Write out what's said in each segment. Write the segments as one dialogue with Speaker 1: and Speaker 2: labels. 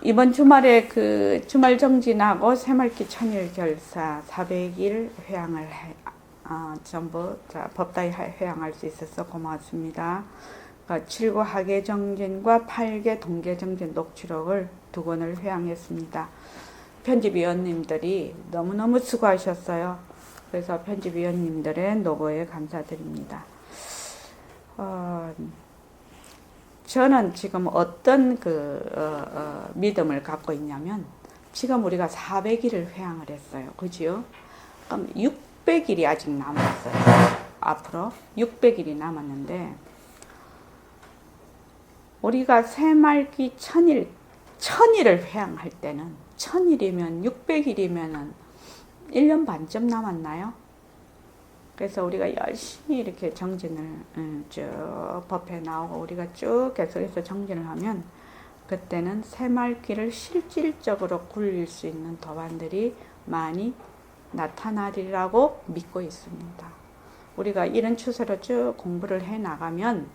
Speaker 1: 이번 주말에 그 주말 정진하고 새말기 천일 결사 400일 회양을 전부 법다이 회양할 수 있어서 고맙습니다. 그러니까 7구 하계 정진과 8개 동계 정진 녹취록을 2권을 회양했습니다. 편집위원님들이 너무너무 수고하셨어요. 그래서 편집위원님들의 노고에 감사드립니다. 저는 지금 어떤 믿음을 갖고 있냐면, 지금 우리가 400일을 회양을 했어요. 그죠? 그럼 600일이 아직 남았어요. 앞으로 600일이 남았는데, 우리가 새말기 천일을 회양할 때는, 1000일이면 600일이면은 1년 반쯤 남았나요? 그래서 우리가 열심히 이렇게 정진을 쭉 법회 나오고 우리가 쭉 계속해서 정진을 하면, 그때는 새말기를 실질적으로 굴릴 수 있는 도반들이 많이 나타나리라고 믿고 있습니다. 우리가 이런 추세로 쭉 공부를 해 나가면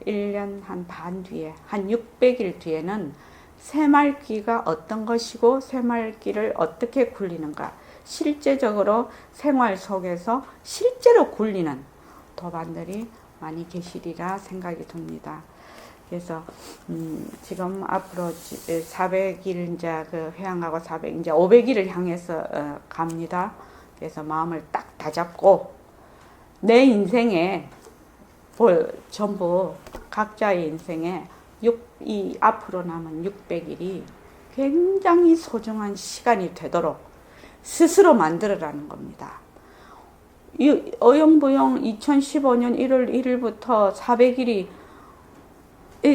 Speaker 1: 1년 한 반 뒤에, 한 600일 뒤에는 새말기가 어떤 것이고 새말기를 어떻게 굴리는가, 실제적으로 생활 속에서 실제로 굴리는 도반들이 많이 계시리라 생각이 듭니다. 그래서 지금 앞으로 400일 이제 그 회양하고 400 이제 500일을 향해서 갑니다. 그래서 마음을 딱 다잡고 내 인생에 전부 각자의 인생에 이 앞으로 남은 600일이 굉장히 소중한 시간이 되도록 스스로 만들어라는 겁니다. 이 어영부영 2015년 1월 1일부터 400일이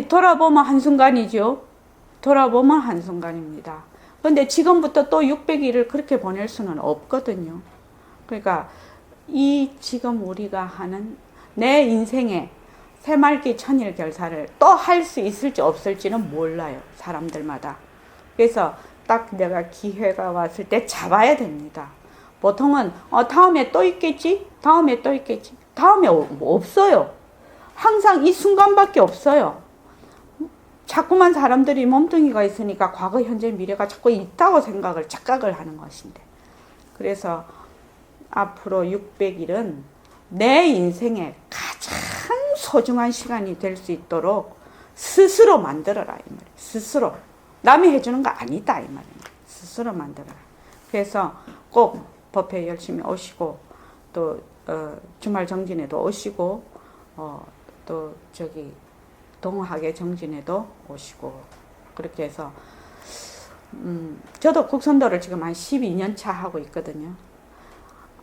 Speaker 1: 돌아보면 한순간이죠. 돌아보면 한순간입니다. 그런데 지금부터 또 600일을 그렇게 보낼 수는 없거든요. 그러니까 이 지금 우리가 하는 내 인생에 새말기 천일 결사를 또 할 수 있을지 없을지는 몰라요. 사람들마다. 그래서 딱 내가 기회가 왔을 때 잡아야 됩니다. 보통은 다음에 또 있겠지? 다음에 또 있겠지? 다음에 없어요. 항상 이 순간밖에 없어요. 자꾸만 사람들이 몸뚱이가 있으니까 과거, 현재, 미래가 자꾸 있다고 착각을 하는 것인데. 그래서 앞으로 600일은 내 인생에 가장 소중한 시간이 될 수 있도록 스스로 만들어라 이 말이에요. 스스로. 남이 해주는 거 아니다 이 말이에요. 스스로 만들어라. 그래서 꼭 법회 열심히 오시고, 또 주말 정진에도 오시고, 또 동하계 정진에도 오시고, 그렇게 해서 저도 국선도를 지금 한 12년 차 하고 있거든요.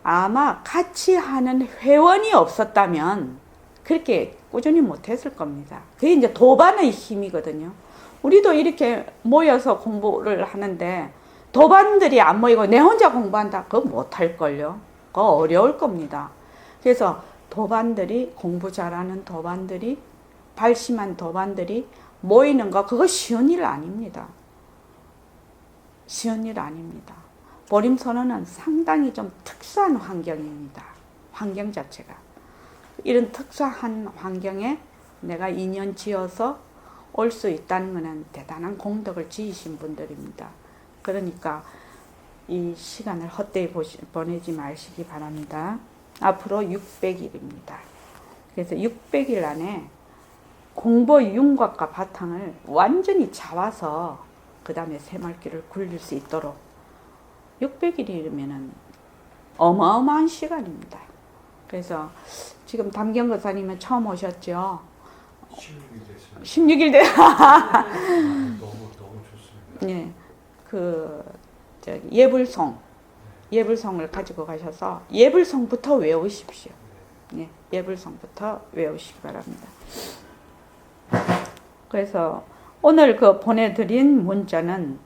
Speaker 1: 아마 같이 하는 회원이 없었다면 그렇게 꾸준히 못했을 겁니다. 그게 이제 도반의 힘이거든요. 우리도 이렇게 모여서 공부를 하는데 도반들이 안 모이고 내 혼자 공부한다? 그거 못할걸요. 그거 어려울 겁니다. 그래서 도반들이, 공부 잘하는 도반들이, 발심한 도반들이 모이는 거, 그거 쉬운 일 아닙니다. 쉬운 일 아닙니다. 보림선언은 상당히 좀 특수한 환경입니다. 환경 자체가. 이런 특수한 환경에 내가 인연 지어서 올 수 있다는 것은 대단한 공덕을 지으신 분들입니다. 그러니까 이 시간을 헛되이 보내지 마시기 바랍니다. 앞으로 600일입니다. 그래서 600일 안에 공보의 윤곽과 바탕을 완전히 잡아서 그 다음에 새말기를 굴릴 수 있도록 600일이면은 어마어마한 시간입니다. 그래서 지금 담경 거사님은 처음 오셨죠?
Speaker 2: 16일 됐습니다.
Speaker 1: 16일 돼.
Speaker 2: 너무 좋습니다.
Speaker 1: 예, 예불송을 가지고 가셔서 예불송부터 외우십시오. 예, 예불송부터 외우시기 바랍니다. 그래서 오늘 보내드린 문자는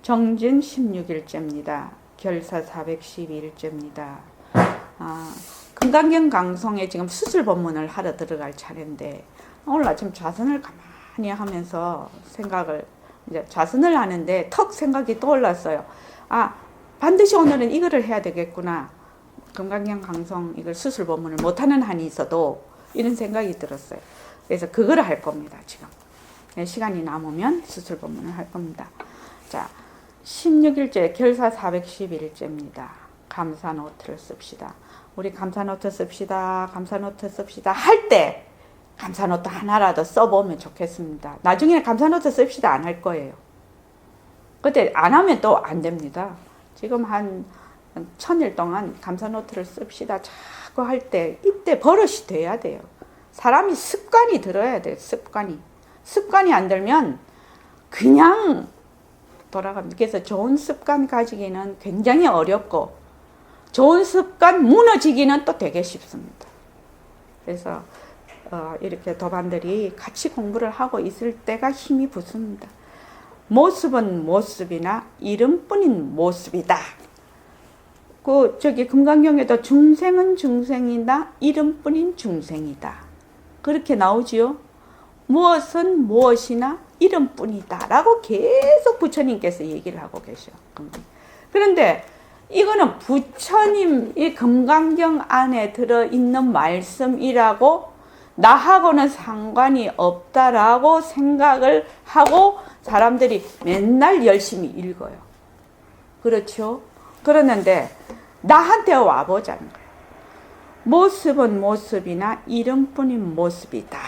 Speaker 1: 정진 16일째입니다. 결사 412일째입니다. 금강경 강송에 지금 수술 법문을 하러 들어갈 차례인데, 오늘 아침 좌선을 가만히 하면서 이제 좌선을 하는데 턱 생각이 떠올랐어요. 반드시 오늘은 이거를 해야 되겠구나. 금강경 강송 이걸 수술 법문을 못하는 한이 있어도 이런 생각이 들었어요. 그래서 그거를 할 겁니다, 지금. 시간이 남으면 수술법문을 할 겁니다. 자, 16일째 결사 411일째입니다. 감사 노트를 씁시다. 우리 감사 노트 씁시다. 감사 노트 씁시다. 할 때 감사 노트 하나라도 써보면 좋겠습니다. 나중에는 감사 노트 씁시다 안 할 거예요. 그때 안 하면 또 안 됩니다. 지금 한 1000일 동안 감사 노트를 씁시다 자꾸 할 때 이때 버릇이 돼야 돼요. 사람이 습관이 들어야 돼요. 습관이 안 들면 그냥 돌아갑니다. 그래서 좋은 습관 가지기는 굉장히 어렵고 좋은 습관 무너지기는 또 되게 쉽습니다. 그래서 이렇게 도반들이 같이 공부를 하고 있을 때가 힘이 붙습니다. 모습은 모습이나 이름뿐인 모습이다. 저기 금강경에도 중생은 중생이나 이름뿐인 중생이다. 그렇게 나오지요. 무엇은 무엇이나 이름뿐이다 라고 계속 부처님께서 얘기를 하고 계셔. 그런데 이거는 부처님 이 금강경 안에 들어있는 말씀이라고 나하고는 상관이 없다라고 생각을 하고 사람들이 맨날 열심히 읽어요. 그렇죠? 그러는데 나한테 와보자는 거예요. 모습은 모습이나 이름뿐인 모습이다.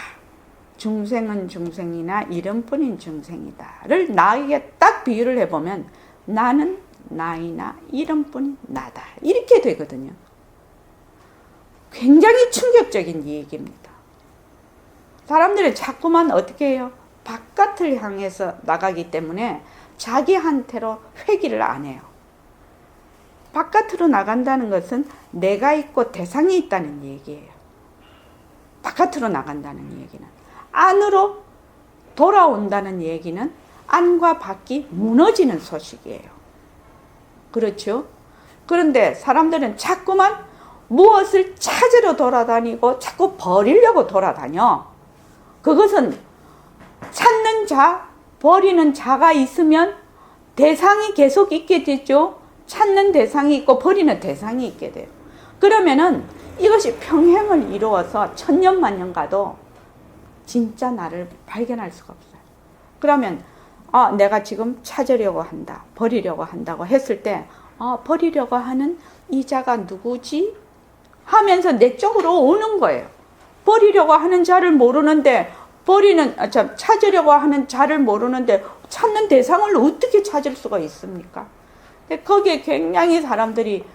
Speaker 1: 중생은 중생이나 이름뿐인 중생이다를 나에게 딱 비유를 해보면 나는 나이나 이름뿐인 나다. 이렇게 되거든요. 굉장히 충격적인 얘기입니다. 사람들은 자꾸만 어떻게 해요? 바깥을 향해서 나가기 때문에 자기한테로 회귀를 안 해요. 바깥으로 나간다는 것은 내가 있고 대상이 있다는 얘기예요. 바깥으로 나간다는 얘기는. 안으로 돌아온다는 얘기는 안과 밖이 무너지는 소식이에요. 그렇죠? 그런데 사람들은 자꾸만 무엇을 찾으러 돌아다니고 자꾸 버리려고 돌아다녀. 그것은 찾는 자, 버리는 자가 있으면 대상이 계속 있게 되죠. 찾는 대상이 있고 버리는 대상이 있게 돼요. 그러면은 이것이 평행을 이루어서 천년만년 가도 진짜 나를 발견할 수가 없어요. 그러면 내가 지금 찾으려고 한다, 버리려고 한다고 했을 때 버리려고 하는 이 자가 누구지? 하면서 내 쪽으로 오는 거예요. 버리려고 하는 자를 모르는데 찾으려고 하는 자를 모르는데 찾는 대상을 어떻게 찾을 수가 있습니까? 거기에 굉장히 사람들이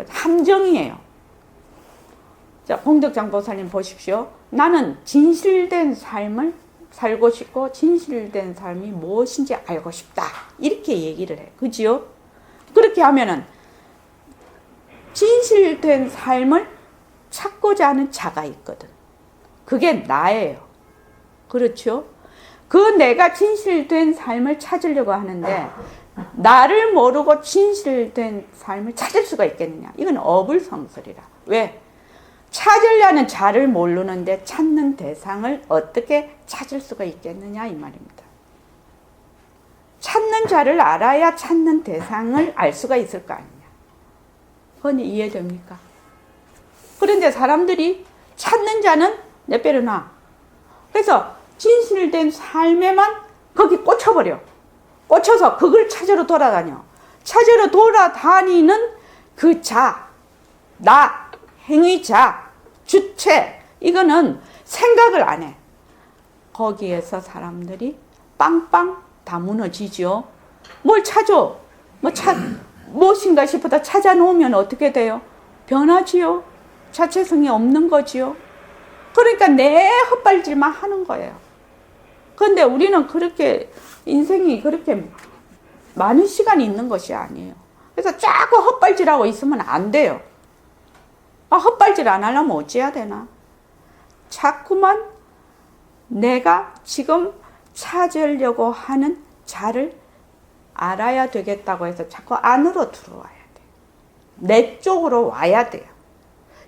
Speaker 1: 함정이에요. 자, 공덕장보살님 보십시오. 나는 진실된 삶을 살고 싶고 진실된 삶이 무엇인지 알고 싶다. 이렇게 얘기를 해. 그지요? 그렇게 하면은 진실된 삶을 찾고자 하는 자가 있거든. 그게 나예요. 그렇죠? 그 내가 진실된 삶을 찾으려고 하는데 나를 모르고 진실된 삶을 찾을 수가 있겠느냐? 이건 어불성설이라. 왜? 찾으려는 자를 모르는데 찾는 대상을 어떻게 찾을 수가 있겠느냐 이 말입니다. 찾는 자를 알아야 찾는 대상을 알 수가 있을 거 아니냐. 그건 이해됩니까? 그런데 사람들이 찾는 자는 내빼려놔. 그래서 진실된 삶에만 거기 꽂혀버려. 꽂혀서 그걸 찾으러 돌아다녀. 찾으러 돌아다니는 그 자, 나, 행위자, 주체, 이거는 생각을 안 해. 거기에서 사람들이 빵빵 다 무너지죠. 뭘 찾아? 무엇인가 싶어서 찾아놓으면 어떻게 돼요? 변하지요. 자체성이 없는 거지요. 그러니까 내 헛발질만 하는 거예요. 그런데 우리는 그렇게 인생이 그렇게 많은 시간이 있는 것이 아니에요. 그래서 자꾸 헛발질하고 있으면 안 돼요. 헛발질 안 하려면 어찌해야 되나? 자꾸만 내가 지금 찾으려고 하는 자를 알아야 되겠다고 해서 자꾸 안으로 들어와야 돼요. 내 쪽으로 와야 돼요.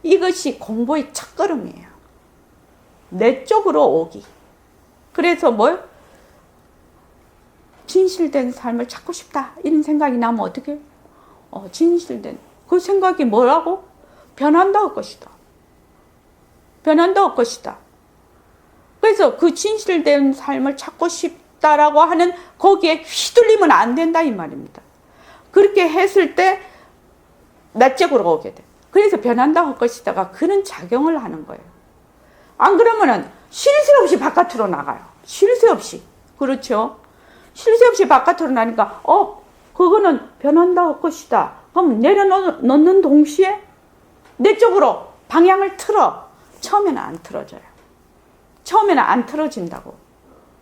Speaker 1: 이것이 공부의 첫걸음이에요. 내 쪽으로 오기. 그래서 진실된 삶을 찾고 싶다 이런 생각이 나면 어떻게? 진실된 그 생각이 뭐라고? 변한다 할 것이다. 변한다 할 것이다. 그래서 그 진실된 삶을 찾고 싶다라고 하는 거기에 휘둘리면 안 된다 이 말입니다. 그렇게 했을 때 낯짝으로 오게 돼. 그래서 변한다고 할 것이다가 그런 작용을 하는 거예요. 안 그러면은 쉴 새 없이 바깥으로 나가요. 쉴 새 없이. 그렇죠? 쉴 새 없이 바깥으로 나니까 그거는 변한다고 할 것이다. 그럼 내려놓는 동시에 내 쪽으로 방향을 틀어. 처음에는 안 틀어져요. 처음에는 안 틀어진다고.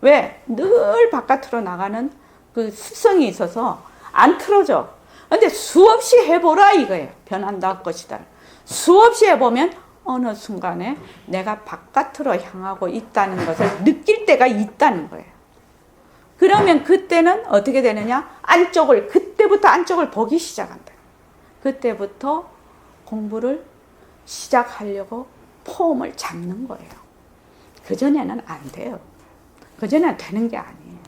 Speaker 1: 왜? 늘 바깥으로 나가는 그 습성이 있어서 안 틀어져. 근데 수없이 해보라 이거예요. 변한다 할 것이다. 수없이 해보면 어느 순간에 내가 바깥으로 향하고 있다는 것을 느낄 때가 있다는 거예요. 그러면 그때는 어떻게 되느냐? 그때부터 안쪽을 보기 시작한다. 그때부터 공부를 시작하려고 폼을 잡는 거예요. 그전에는 안 돼요. 그전에는 되는 게 아니에요.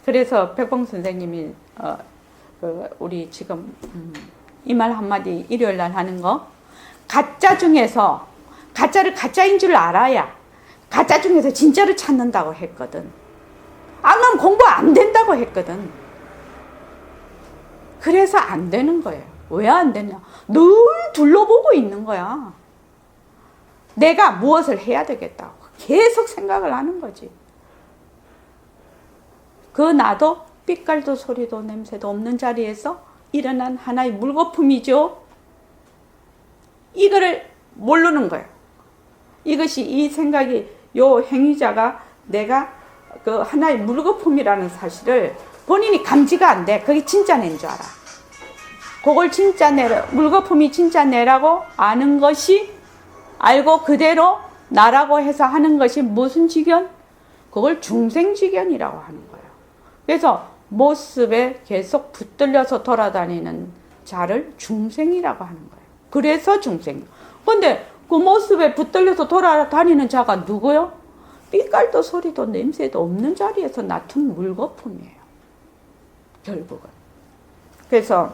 Speaker 1: 그래서 백봉 선생님이 우리 지금 이 말 한마디 일요일 날 하는 거, 가짜 중에서 가짜를 가짜인 줄 알아야 가짜 중에서 진짜를 찾는다고 했거든. 안 그러면 공부 안 된다고 했거든. 그래서 안 되는 거예요. 왜 안 되냐? 늘 둘러보고 있는 거야. 내가 무엇을 해야 되겠다고 계속 생각을 하는 거지. 그 나도 삐깔도 소리도 냄새도 없는 자리에서 일어난 하나의 물거품이죠. 이거를 모르는 거예요. 이것이 이 생각이 요 행위자가 내가 그 하나의 물거품이라는 사실을 본인이 감지가 안 돼. 그게 진짜 낸 줄 알아. 그걸 진짜 물거품이 진짜 내라고 아는 것이, 알고 그대로 나라고 해서 하는 것이 무슨 지견? 그걸 중생지견이라고 하는 거예요. 그래서 모습에 계속 붙들려서 돌아다니는 자를 중생이라고 하는 거예요. 그래서 중생. 근데 그 모습에 붙들려서 돌아다니는 자가 누구요? 삐깔도 소리도 냄새도 없는 자리에서 맡은 물거품이에요. 결국은. 그래서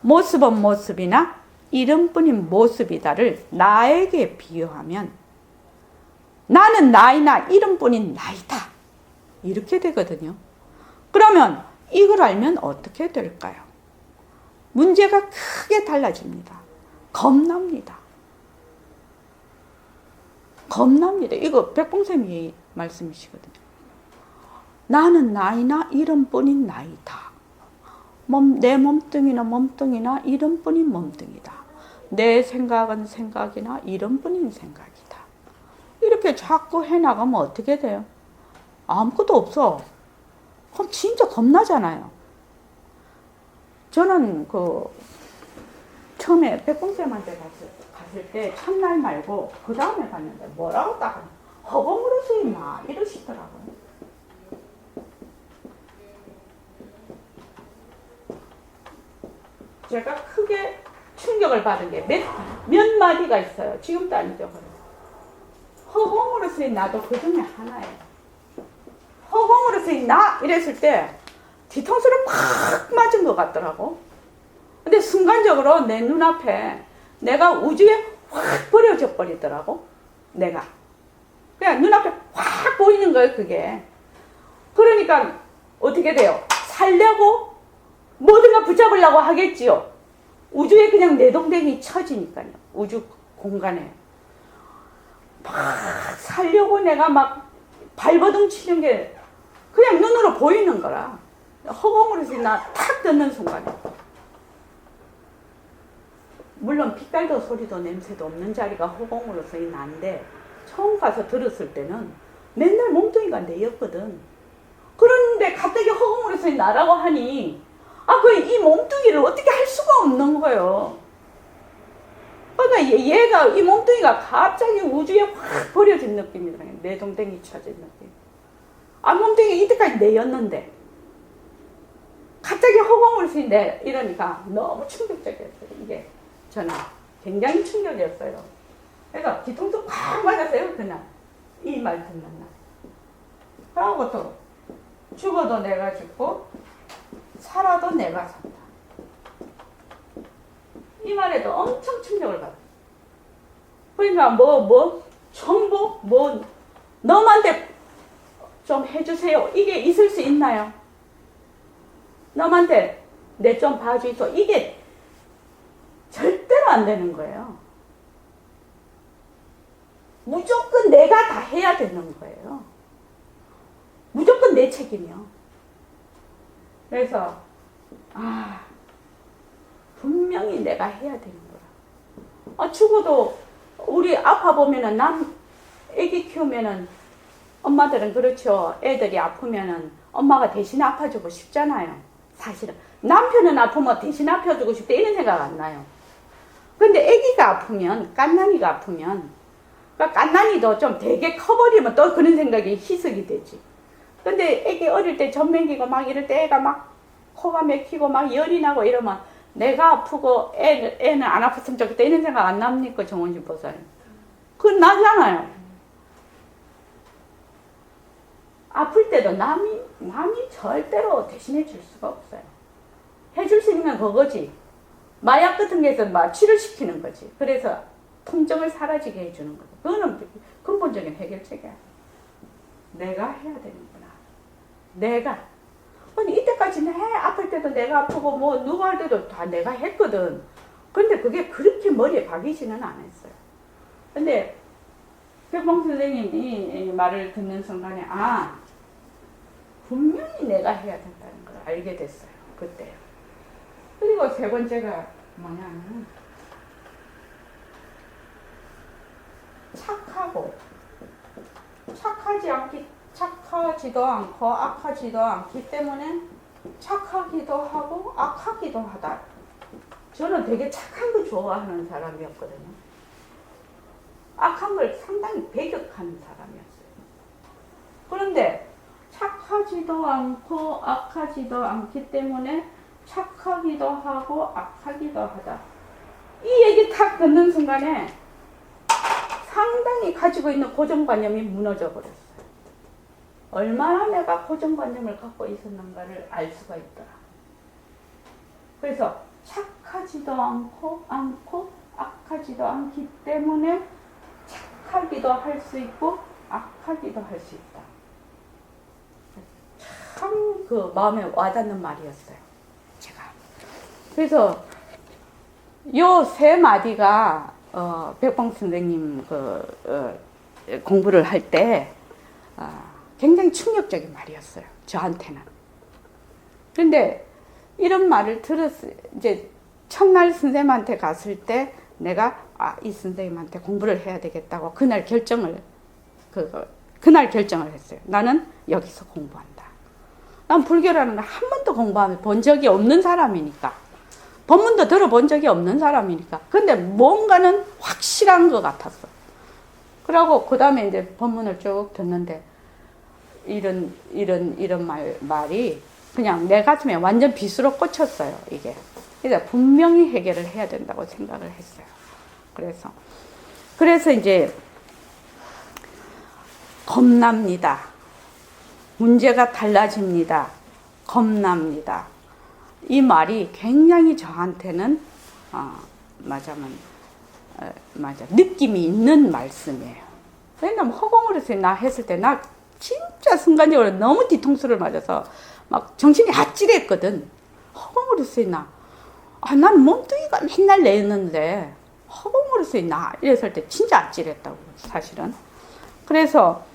Speaker 1: 모습은 모습이나 이름뿐인 모습이다를 나에게 비유하면 나는 나이나 이름뿐인 나이다. 이렇게 되거든요. 그러면 이걸 알면 어떻게 될까요? 문제가 크게 달라집니다. 겁납니다. 겁납니다. 이거 백봉쌤이 말씀이시거든요. 나는 나이나 이름뿐인 나이다. 내 몸뚱이나 몸뚱이나 이름뿐인 몸뚱이다. 내 생각은 생각이나 이름뿐인 생각이다. 이렇게 자꾸 해나가면 어떻게 돼요? 아무것도 없어. 그럼 진짜 겁나잖아요. 저는 처음에 백봉쌤한테 갔을 때 첫날 말고 그 다음에 갔는데 뭐라고 딱 허공으로 쓰임마 이러시더라고요. 제가 크게 충격을 받은 게 몇 마디가 있어요. 지금도 안 잊어버려요. 허공으로 쓰인 나도 그 중에 하나예요. 허공으로 쓰인 나 이랬을 때 뒤통수를 팍 맞은 것 같더라고. 근데 순간적으로 내 눈앞에 내가 우주에 확 버려져 버리더라고. 내가. 그냥 눈앞에 확 보이는 거예요, 그게. 그러니까 어떻게 돼요? 살려고 뭐든가 붙잡으려고 하겠지요. 우주에 그냥 내동댕이 쳐지니까요. 우주 공간에. 막 살려고 내가 막 발버둥 치는 게 그냥 눈으로 보이는 거라. 허공으로 나 탁 듣는 순간에. 물론 빛깔도 소리도 냄새도 없는 자리가 허공으로서의 난데 처음 가서 들었을 때는 맨날 몸뚱이가 내였거든. 그런데 갑자기 허공으로서의 나라고 하니 이 몸뚱이를 어떻게 할 수가 없는 거예요. 그러니까 얘가 이 몸뚱이가 갑자기 우주에 확 버려진 느낌이더라고요. 내동댕이 쳐진 느낌. 몸뚱이 이때까지 내였는데 갑자기 허공으로서의 내 이러니까 너무 충격적이었어요. 이게 저는 굉장히 충격이었어요. 그래서 뒤통수 팍 맞았어요. 그날 이 말 듣는 날. 그러고 또 죽어도 내가 죽고 살아도 내가 산다. 이 말에도 엄청 충격을 받았어요. 그러니까 정보 뭐 너만테 좀 해주세요. 이게 있을 수 있나요? 너만테 내 좀 봐주이소. 이게 절대로 안 되는 거예요. 무조건 내가 다 해야 되는 거예요. 무조건 내 책임이요. 그래서 분명히 내가 해야 되는 거라. 죽어도 우리 아파 보면은 애기 키우면은 엄마들은 그렇죠. 애들이 아프면은 엄마가 대신 아파주고 싶잖아요. 사실은 남편은 아프면 대신 아파주고 싶다 이런 생각 안 나요. 근데 애기가 아프면 갓난이가 아프면 그러니까 갓난이도 좀 되게 커버리면 또 그런 생각이 희석이 되지. 근데 애기 어릴 때 전맹기고 막 이럴 때 애가 막 코가 막히고 막 열이 나고 이러면 내가 아프고 애는 안 아팠으면 좋겠다 이런 생각 안 납니까, 정원진 보사님? 그건 나잖아요. 아플 때도 남이 절대로 대신해 줄 수가 없어요. 해줄 수 있는 그거지. 마약 같은 게 있어서 막 치료시키는 거지. 그래서 통증을 사라지게 해주는 거죠. 그거는 근본적인 해결책이야. 내가 해야 되는구나. 내가. 아니, 이때까지 아플 때도 내가 아프고, 뭐, 누가 할 때도 다 내가 했거든. 근데 그게 그렇게 머리에 박이지는 않았어요. 근데, 백봉 선생님이 이 말을 듣는 순간에, 분명히 내가 해야 된다는 걸 알게 됐어요. 그때. 그리고 세 번째가 뭐냐면, 착하지도 않고 악하지도 않기 때문에 착하기도 하고 악하기도 하다. 저는 되게 착한 거 좋아하는 사람이었거든요. 악한 걸 상당히 배격하는 사람이었어요. 그런데 착하지도 않고 악하지도 않기 때문에 착하기도 하고 악하기도 하다. 이 얘기 탁 듣는 순간에 상당히 가지고 있는 고정관념이 무너져 버렸어요. 얼마나 내가 고정관념을 갖고 있었는가를 알 수가 있더라. 그래서 착하지도 않고 악하지도 않기 때문에 착하기도 할 수 있고 악하기도 할 수 있다. 참 그 마음에 와닿는 말이었어요. 제가. 그래서 요 세 마디가 백봉 선생님 공부를 할 때 굉장히 충격적인 말이었어요. 저한테는. 그런데 이런 말을 이제 첫날 선생님한테 갔을 때 내가 이 선생님한테 공부를 해야 되겠다고 그날 결정을 했어요. 나는 여기서 공부한다. 난 불교라는 걸 한 번도 공부본 적이 없는 사람이니까. 법문도 들어본 적이 없는 사람이니까. 근데 뭔가는 확실한 것 같았어. 그러고 그 다음에 이제 법문을 쭉 듣는데 이런 말이 그냥 내 가슴에 완전 빗으로 꽂혔어요, 이게. 그래서 분명히 해결을 해야 된다고 생각을 했어요. 그래서 이제 겁납니다. 문제가 달라집니다. 겁납니다. 이 말이 굉장히 저한테는 느낌이 있는 말씀이에요. 왜냐면 허공으로서 나 했을 때 나 진짜 순간적으로 너무 뒤통수를 맞아서 막 정신이 아찔했거든. 허공으로서 난 몸뚱이가 맨날 내는데 허공으로서 이랬을 때 진짜 아찔했다고 사실은. 그래서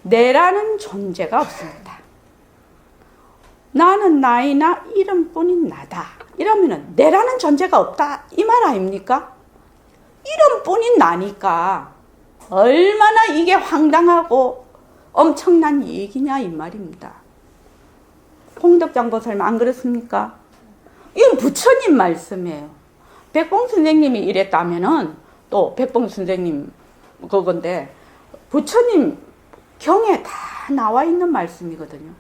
Speaker 1: 내라는 존재가 없습니다. 나는 나이나 이름뿐인 나다. 이러면은 내라는 존재가 없다 이 말 아닙니까? 이름뿐인 나니까 얼마나 이게 황당하고 엄청난 얘기냐 이 말입니다. 홍덕장보살님 안 그렇습니까? 이건 부처님 말씀이에요. 백봉 선생님이 이랬다면은 또 백봉 선생님 그건데 부처님 경에 다 나와 있는 말씀이거든요.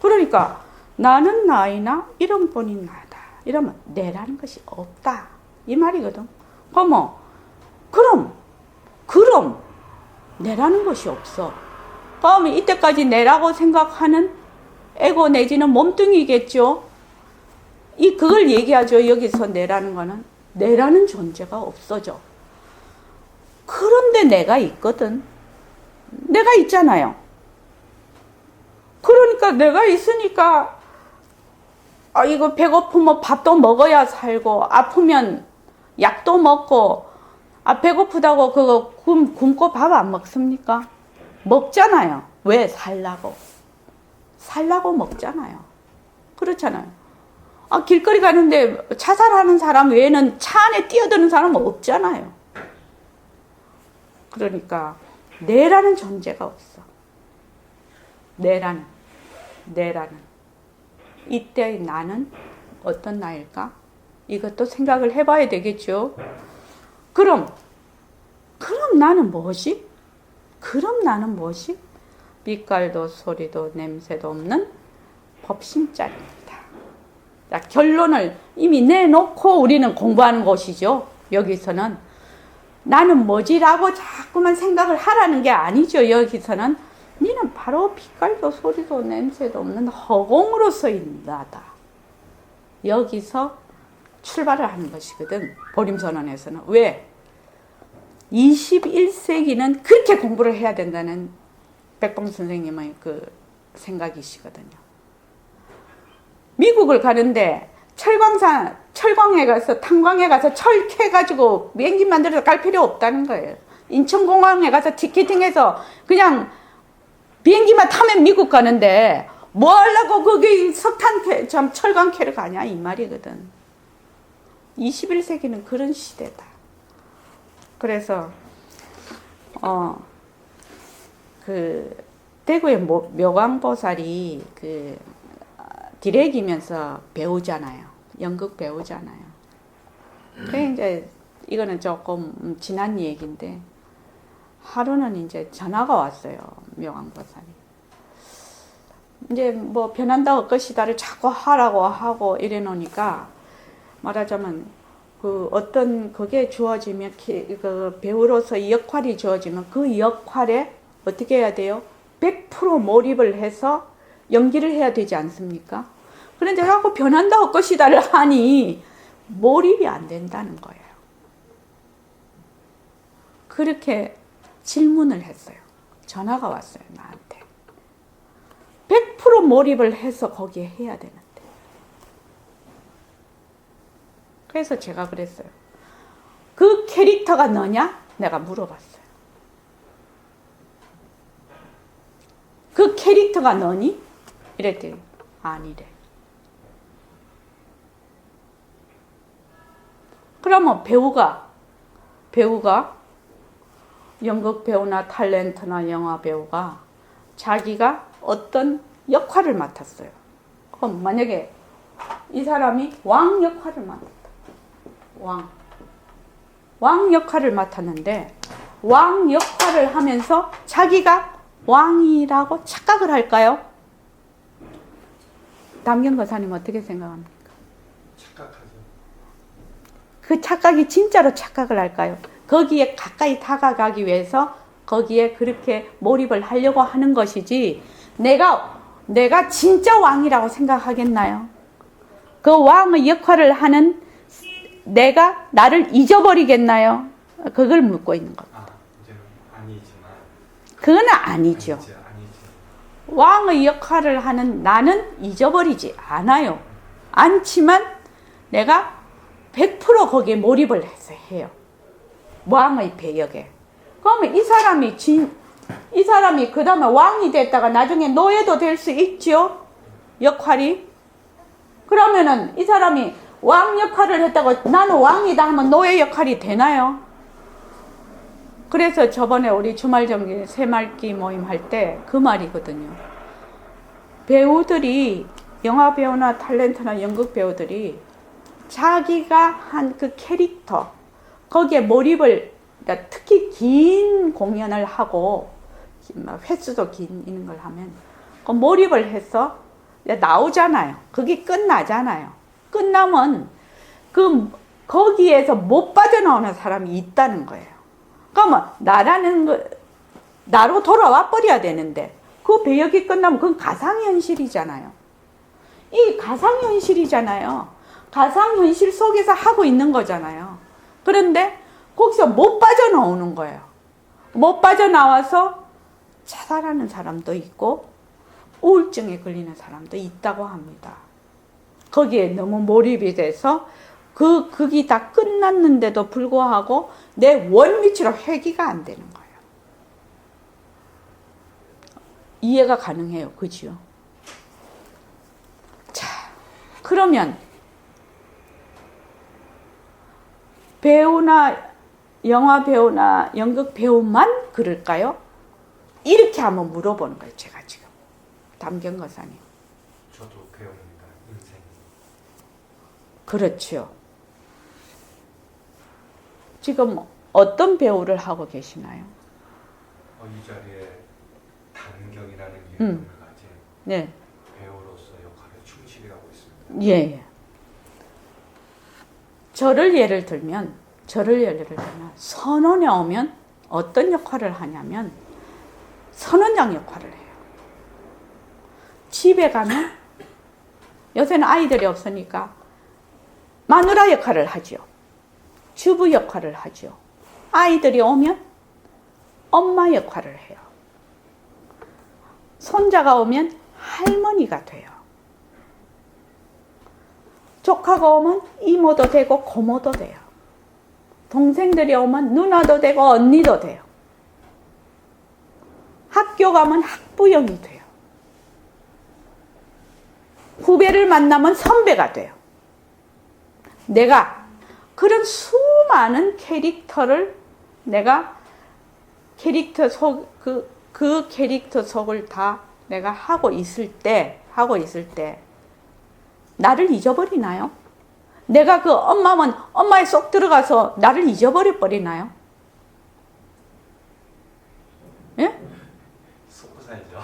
Speaker 1: 그러니까 나는 나이나 이름뿐인 나다. 이러면 내라는 것이 없다. 이 말이거든. 그럼 내라는 것이 없어. 그러면 이때까지 내라고 생각하는 에고 내지는 몸뚱이겠죠. 그걸 얘기하죠. 여기서 내라는 거는 내라는 존재가 없어져. 그런데 내가 있거든. 내가 있잖아요. 그러니까 내가 있으니까 이거 배고프면 밥도 먹어야 살고 아프면 약도 먹고 배고프다고 그거 굶고 밥 안 먹습니까? 먹잖아요. 왜? 살라고. 살라고 먹잖아요. 그렇잖아요. 길거리 가는데 자살하는 사람 외에는 차 안에 뛰어드는 사람은 없잖아요. 그러니까 내라는 존재가 없어. 내라는. 이때의 나는 어떤 나일까? 이것도 생각을 해봐야 되겠죠. 그럼 나는 뭐지? 빛깔도 소리도 냄새도 없는 법신자입니다. 자, 결론을 이미 내놓고 우리는 공부하는 것이죠. 여기서는 나는 뭐지라고 자꾸만 생각을 하라는 게 아니죠. 여기서는 니는 바로 빛깔도 소리도 냄새도 없는 허공으로서의 나다. 여기서 출발을 하는 것이거든. 보림선언에서는. 왜? 21세기는 그렇게 공부를 해야 된다는 백봉 선생님의 그 생각이시거든요. 미국을 가는데 철광에 가서 탄광에 가서 철 캐가지고 비행기 만들어서 갈 필요 없다는 거예요. 인천공항에 가서 티켓팅해서 그냥 비행기만 타면 미국 가는데 뭐 하려고 거기 철광 캐러 가냐 이 말이거든. 21세기는 그런 시대다. 그래서 대구의 묘광보살이 디렉이면서 배우잖아요. 연극 배우잖아요. 이제 이거는 조금 지난 얘기인데 하루는 이제 전화가 왔어요. 묘광보살이. 이제 뭐 변한다 것이다를 자꾸 하라고 하고 이래 놓으니까 말하자면 그게 주어지면 그 배우로서 역할이 주어지면 그 역할에 어떻게 해야 돼요? 100% 몰입을 해서 연기를 해야 되지 않습니까? 그런데 자꾸 변한다 것이다를 하니 몰입이 안 된다는 거예요. 그렇게 질문을 했어요. 전화가 왔어요, 나한테. 100% 몰입을 해서 거기에 해야 되는데. 그래서 제가 그랬어요. 그 캐릭터가 너냐? 내가 물어봤어요. 그 캐릭터가 너니? 이랬더니 아니래. 그러면 배우가 연극 배우나 탤런트나 영화 배우가 자기가 어떤 역할을 맡았어요. 그럼 만약에 이 사람이 왕 역할을 맡았다. 왕 역할을 맡았는데 왕 역할을 하면서 자기가 왕이라고 착각을 할까요? 담경 거사님 어떻게 생각합니까?
Speaker 2: 착각하죠.
Speaker 1: 그 착각이 진짜로 착각을 할까요? 거기에 가까이 다가가기 위해서 거기에 그렇게 몰입을 하려고 하는 것이지 내가 진짜 왕이라고 생각하겠나요? 그 왕의 역할을 하는 내가 나를 잊어버리겠나요? 그걸 묻고 있는 겁니다.
Speaker 2: 이제는 아니지만.
Speaker 1: 그건 아니죠.
Speaker 2: 아니지.
Speaker 1: 왕의 역할을 하는 나는 잊어버리지 않아요. 않지만 내가 100% 거기에 몰입을 해서 해요. 왕의 배역에. 그러면 이 사람이 그 다음에 왕이 됐다가 나중에 노예도 될 수 있죠? 역할이. 그러면은 이 사람이 왕 역할을 했다고 나는 왕이다 하면 노예 역할이 되나요? 그래서 저번에 우리 주말정기 새말기 모임 할 때 그 말이거든요. 배우들이 영화 배우나 탤런트나 연극 배우들이 자기가 한 그 캐릭터 거기에 몰입을 특히 긴 공연을 하고 횟수도 긴 이런 걸 하면 그 몰입을 해서 나오잖아요. 그게 끝나잖아요. 끝나면 거기에서 못 빠져나오는 사람이 있다는 거예요. 그러면 나로 돌아와 버려야 되는데 그 배역이 끝나면 그건 가상현실이잖아요. 이 가상현실이잖아요. 가상현실 속에서 하고 있는 거잖아요. 그런데 거기서 못 빠져나오는 거예요. 못 빠져나와서 자살하는 사람도 있고 우울증에 걸리는 사람도 있다고 합니다. 거기에 너무 몰입이 돼서 극이 다 끝났는데도 불구하고 내 원위치로 회귀가 안 되는 거예요. 이해가 가능해요. 그죠? 자, 그러면 배우나 영화 배우나 연극 배우만 그럴까요? 이렇게 한번 물어보는 거예요. 제가 지금 담경거사님.
Speaker 2: 저도 배웁니다. 인생.
Speaker 1: 그렇죠. 지금 어떤 배우를 하고 계시나요?
Speaker 2: 이 자리에 담경이라는 이름을 가진
Speaker 1: 네.
Speaker 2: 배우로서 역할에 충실히 하고 있습니다.
Speaker 1: 예. 저를 예를 들면 선원에 오면 어떤 역할을 하냐면 선원장 역할을 해요. 집에 가면 요새는 아이들이 없으니까 마누라 역할을 하죠. 주부 역할을 하죠. 아이들이 오면 엄마 역할을 해요. 손자가 오면 할머니가 돼요. 조카가 오면 이모도 되고 고모도 돼요. 동생들이 오면 누나도 되고 언니도 돼요. 학교 가면 학부형이 돼요. 후배를 만나면 선배가 돼요. 내가 그런 수많은 캐릭터를 내가 캐릭터 속, 그 캐릭터 속을 다 내가 하고 있을 때 나를 잊어버리나요? 내가 그 엄마면 엄마에 쏙 들어가서 나를 잊어버려 버리나요? 예?
Speaker 2: 속고 살죠.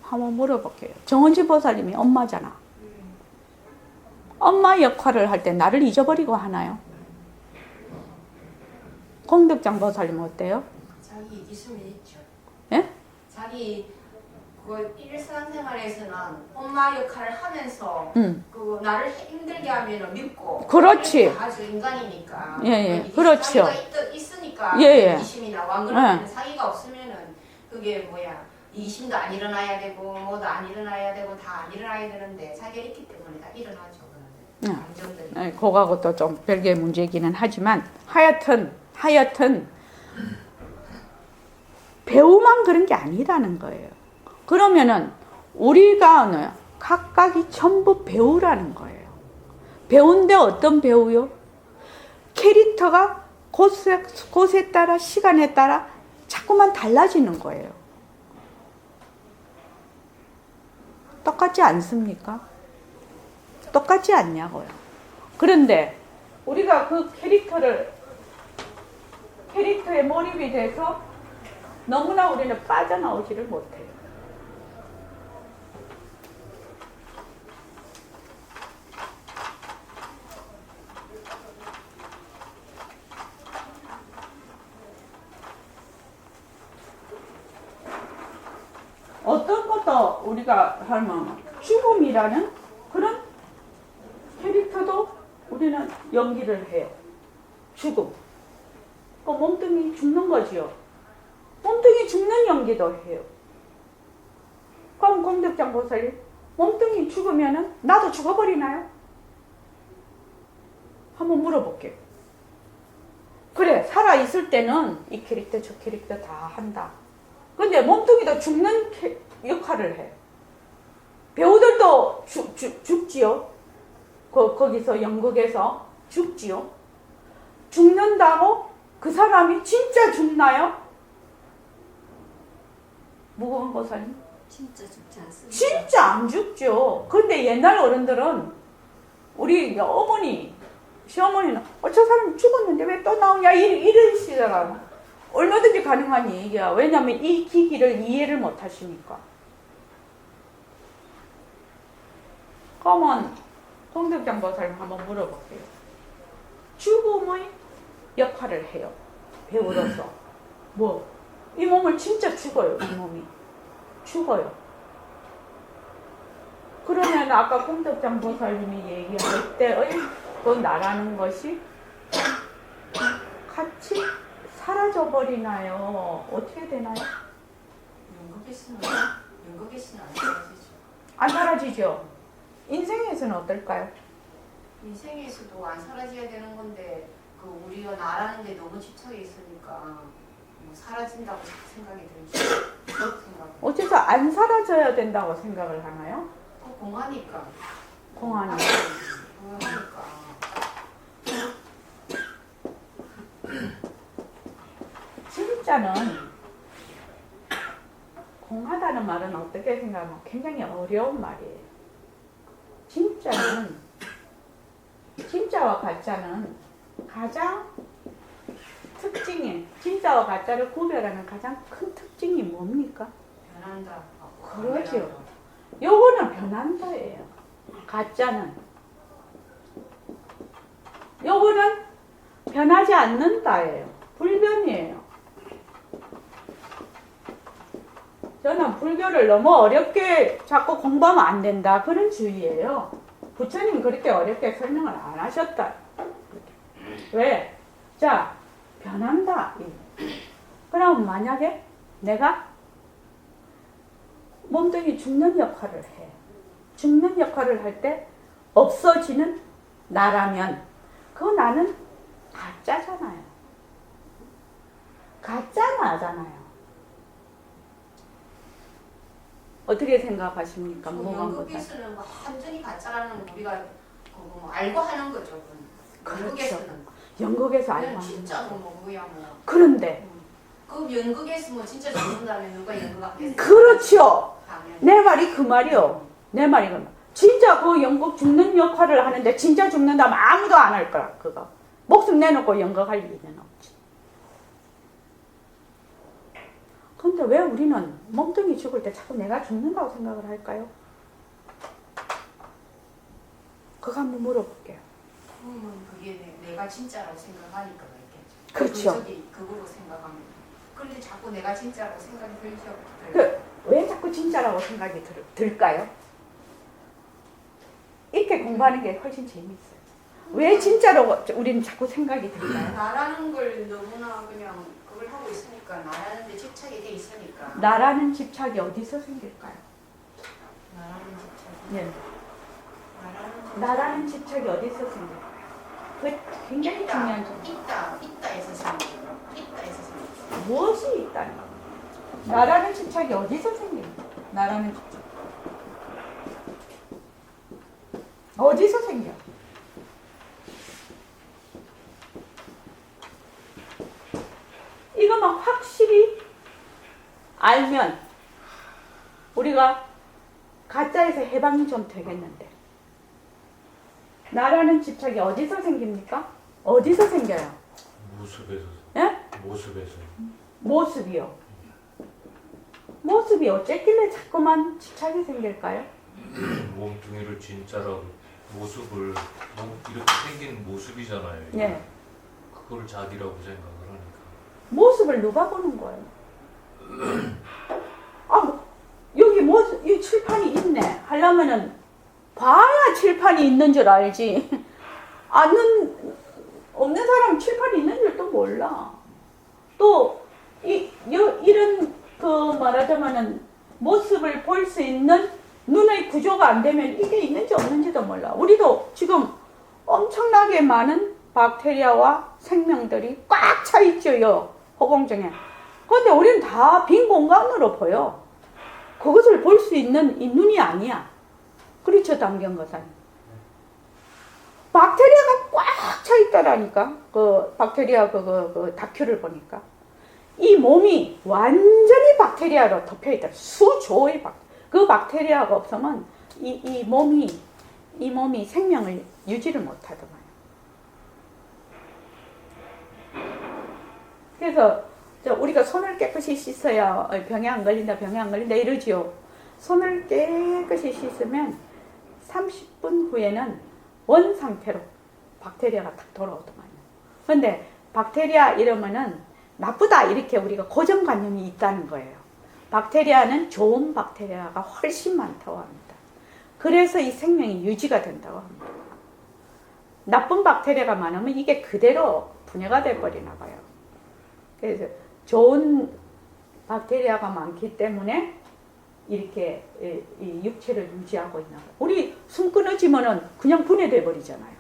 Speaker 1: 한번 물어볼게요. 정원지 보살님이 엄마잖아. 엄마 역할을 할 때 나를 잊어버리고 하나요? 공덕장 보살님은 어때요?
Speaker 3: 자기 있으면 있죠.
Speaker 1: 예?
Speaker 3: 자기 그 일상생활에서는 엄마 역할을 하면서 그 나를 힘들게 하면은 믿고.
Speaker 1: 그렇지.
Speaker 3: 아주 인간이니까.
Speaker 1: 예, 그렇죠.
Speaker 3: 자기가 있으니까
Speaker 1: 예.
Speaker 3: 이기심이 나와. 안 그러면 자기가 없으면은 그게 뭐야? 이기심도 안 일어나야 되고 뭐도 안 일어나야 되고 다 안 일어나야 되는데 자기가 있기 때문에 다 일어나죠. 그런데 감정들이.
Speaker 1: 그거하고도 좀 별개의 문제이기는 하지만 하여튼 배우만 그런 게 아니라는 거예요. 그러면은 우리가 각각이 전부 배우라는 거예요. 배우인데 어떤 배우요? 캐릭터가 곳에 따라 시간에 따라 자꾸만 달라지는 거예요. 똑같지 않습니까? 똑같지 않냐고요. 그런데 우리가 그 캐릭터에 몰입이 돼서 너무나 우리는 빠져나오지를 못해요. 어떤 것도 우리가 하면 죽음이라는 그런 캐릭터도 우리는 연기를 해요. 죽음. 그 몸뚱이 죽는 거지요. 몸뚱이 죽는 연기도 해요. 그럼 공덕장 보살님, 몸뚱이 죽으면은 나도 죽어버리나요? 한번 물어볼게요. 그래, 살아있을 때는 이 캐릭터 저 캐릭터 다 한다. 근데 몸뚱이도 죽는 역할을 해. 배우들도 죽지요. 거기서 연극에서 죽지요. 죽는다고 그 사람이 진짜 죽나요? 무거운 보살님?
Speaker 3: 진짜 죽지 않습니다.
Speaker 1: 진짜 안 죽죠. 근데 옛날 어른들은 우리 어머니, 시어머니는 저 사람 죽었는데 왜 또 나오냐 이러시더라고. 얼마든지 가능한 얘기야. 왜냐하면 이 기기를 이해를 못 하시니까. 그러면 공덕장 보살님 한번 물어볼게요. 죽음의 역할을 해요. 배우로서. 이 몸을 진짜 죽어요. 이 몸이. 죽어요. 그러면 아까 공덕장 보살님이 얘기할 때의 그 나라는 것이 같이 사라져 버리나요? 어떻게 되나요?
Speaker 3: 연극에서는 안 사라지죠.
Speaker 1: 안 사라지죠. 인생에서는 어떨까요?
Speaker 3: 인생에서도 안 사라져야 되는 건데 그 우리가 나라는 데 너무 집착해 있으니까 뭐 사라진다고 생각이 들죠.
Speaker 1: 어째서 안 사라져야 된다고 생각을 하나요?
Speaker 3: 공하니까.
Speaker 1: 공하니.
Speaker 3: 공하니까.
Speaker 1: 진짜는 공하다는 말은 어떻게 생각하면 굉장히 어려운 말이에요. 진짜는 진짜와 가짜는 가장 특징이 진짜와 가짜를 구별하는 가장 큰 특징이 뭡니까?
Speaker 3: 변한다.
Speaker 1: 그러죠. 요거는 변한다예요. 가짜는 요거는 변하지 않는다예요. 불변이에요. 저는 불교를 너무 어렵게 자꾸 공부하면 안 된다 그런 주의예요. 부처님 그렇게 어렵게 설명을 안 하셨다. 왜? 자, 변한다. 그럼 만약에 내가 몸뚱이 죽는 역할을 해. 죽는 역할을 할 때 없어지는 나라면 그 나는 가짜잖아요. 가짜 나잖아요. 어떻게 생각하십니까?
Speaker 3: 연극에서는 완전히 가짜라는 우리가 뭐 알고 하는 거죠.
Speaker 1: 그렇죠. 연극에서 알고 하는
Speaker 3: 진짜 뭐 뭐야 뭐.
Speaker 1: 그런데
Speaker 3: 그 연극에서 뭐 진짜 죽는다면 누가 연극 하겠어요?
Speaker 1: 그렇죠.
Speaker 3: 당연히.
Speaker 1: 내 말이 그 말이요. 내 말이 그 말. 진짜 그 연극 죽는 역할을 하는데 진짜 죽는다면 아무도 안 할 거야. 그거. 목숨 내놓고 연극할 일은 없지. 근데 왜 우리는 몸뚱이 죽을 때 자꾸 내가 죽는다고 생각을 할까요? 그거 한번 물어볼게요.
Speaker 3: 그게 내가 진짜라고 생각하니까
Speaker 1: 그렇죠.
Speaker 3: 그렇겠죠. 그거로 생각합니다. 그런데 자꾸 내가 진짜라고 생각이 들죠.
Speaker 1: 왜 자꾸 진짜라고 생각이 들까요? 이렇게 공부하는 게 훨씬 재미있어요. 왜 진짜로 우리는 자꾸 생각이 들까요?
Speaker 3: 나라는 걸 너무나 그냥 그걸 하고 있으니까 나라는 데 집착이 돼 있으니까.
Speaker 1: 나라는 집착이 어디서 생길까요?
Speaker 3: 나라는 집착.
Speaker 1: 네. 나라는 집착이 어디서 생길까요? 그 굉장히 중요한 점.
Speaker 3: 있다에서 생겨요. 있다에서 생겨요.
Speaker 1: 무엇이 있다는 거예요? 나라는 집착이 어디서 생깁니까? 나라는 집착. 어디서 생겨? 이것만 확실히 알면 우리가 가짜에서 해방이 좀 되겠는데. 나라는 집착이 어디서 생깁니까? 어디서 생겨요?
Speaker 2: 모습에서.
Speaker 1: 예?
Speaker 2: 모습에서.
Speaker 1: 모습이요. 모습이 어쨌길래 자꾸만 집착이 생길까요?
Speaker 4: 몸뚱이를 진짜라고 모습을 이렇게 생긴 모습이잖아요.
Speaker 1: 예.
Speaker 4: 그걸 자기라고 생각을 하니까.
Speaker 1: 모습을 누가 보는 거예요? 아, 여기 모습, 이 칠판이 있네. 하려면은 봐야 칠판이 있는 줄 알지. 없는 사람은 칠판이 있는 줄 또 몰라. 또, 이런, 말하자면은, 모습을 볼 수 있는 눈의 구조가 안 되면 이게 있는지 없는지도 몰라. 우리도 지금 엄청나게 많은 박테리아와 생명들이 꽉 차 있죠, 허공중에. 그런데 우리는 다 빈 공간으로 보여. 그것을 볼 수 있는 이 눈이 아니야. 그렇죠, 담경거사님. 박테리아가 꽉 차 있다라니까. 그 박테리아 그 다큐를 보니까. 이 몸이 완전히 박테리아로 덮여 있다. 수조의 그 박테리아가 없으면 이 몸이 생명을 유지를 못 하더만. 그래서 우리가 손을 깨끗이 씻어야 병에 안 걸린다 이러지요. 손을 깨끗이 씻으면 30분 후에는 원 상태로 박테리아가 딱 돌아오더만요. 근데 박테리아 이러면은 나쁘다 이렇게 우리가 고정관념이 있다는 거예요. 박테리아는 좋은 박테리아가 훨씬 많다고 합니다. 그래서 이 생명이 유지가 된다고 합니다. 나쁜 박테리아가 많으면 이게 그대로 분해가 돼버리나 봐요. 그래서 좋은 박테리아가 많기 때문에 이렇게 이 육체를 유지하고 있는 거예요. 우리 숨 끊어지면은 그냥 분해돼 버리잖아요.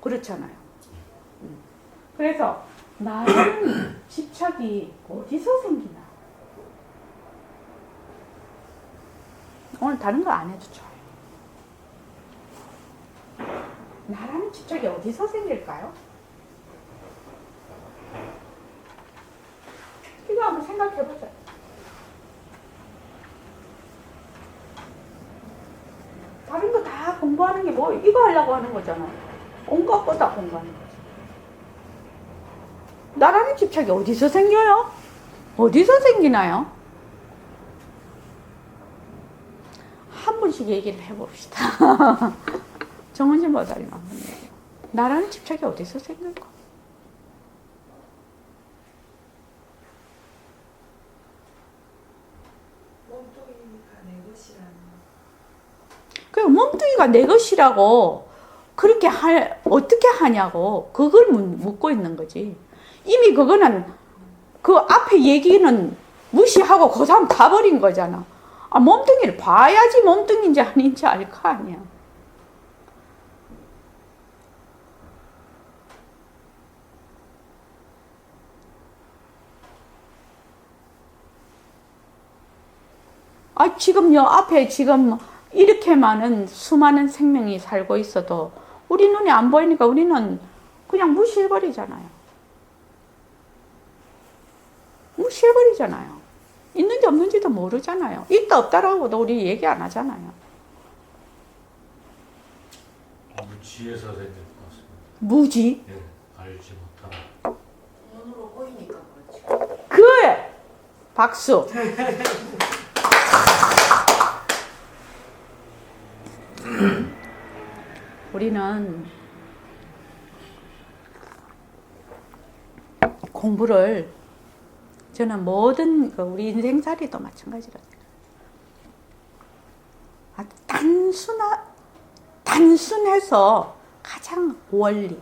Speaker 1: 그렇잖아요. 그래서 나라는 집착이 어디서 생기나? 오늘 다른 거 안 해도 좋아요. 나라는 집착이 어디서 생길까요? 이거 한번 생각해보세요. 다른 거 다 공부하는 게 뭐 이거 하려고 하는 거잖아. 온갖 거 다 공부하는 거지. 나라는 집착이 어디서 생겨요? 어디서 생기나요? 한 분씩 얘기를 해봅시다. 정은진 보살님 한번 얘기해요. 나라는 집착이 어디서 생길까?
Speaker 5: 몸뚱이니까 내 것이라는.
Speaker 1: 그 몸뚱이가 내 것이라고 그렇게 어떻게 하냐고 그걸 묻고 있는 거지. 이미 그거는 그 앞에 얘기는 무시하고 그 사람 가버린 거잖아. 아, 몸뚱이를 봐야지 몸뚱이인지 아닌지 알 거 아니야. 아, 지금요, 앞에 지금 이렇게 많은 수많은 생명이 살고 있어도 우리 눈에 안 보이니까 우리는 그냥 무시해버리잖아요. 무시해버리잖아요. 있는지 없는지도 모르잖아요. 있다 없다라고도 우리 얘기 안 하잖아요.
Speaker 4: 무지에서 생길 것 같습니다.
Speaker 1: 무지?
Speaker 4: 예, 알지 못하는.
Speaker 3: 눈으로 보이니까 그렇죠.
Speaker 1: 그래! 박수. 우리는 공부를 저는 모든 우리 인생살이도 마찬가지로 단순해서 가장 원리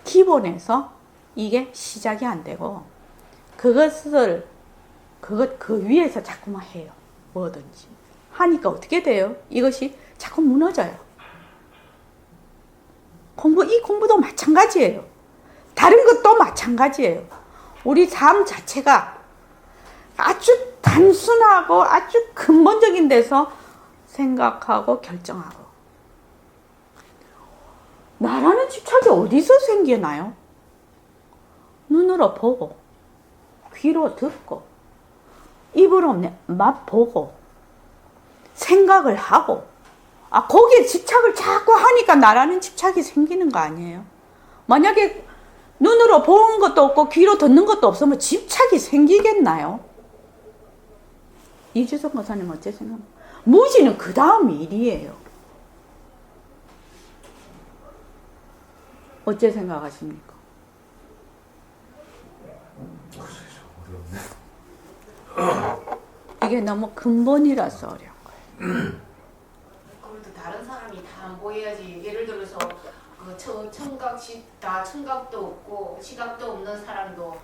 Speaker 1: 기본에서 이게 시작이 안 되고 그 위에서 자꾸만 해요. 뭐든지 하니까 어떻게 돼요? 이것이 자꾸 무너져요. 이 공부도 마찬가지예요. 다른 것도 마찬가지예요. 우리 삶 자체가 아주 단순하고 아주 근본적인 데서 생각하고 결정하고. 나라는 집착이 어디서 생기나요? 눈으로 보고, 귀로 듣고, 입으로 맛보고, 생각을 하고, 거기에 집착을 자꾸 하니까 나라는 집착이 생기는 거 아니에요? 만약에 눈으로 보는 것도 없고 귀로 듣는 것도 없으면 집착이 생기겠나요? 이주성 권사님 어째 생각합니까? 무지는 그 다음 일이에요. 어째 생각하십니까? 이게 너무 근본이라서 어려운 거예요.
Speaker 3: 그래도 다른 사람이 다 안 보여야지. 예를 들어서 그 청각도 없고 시각도 없는 사람도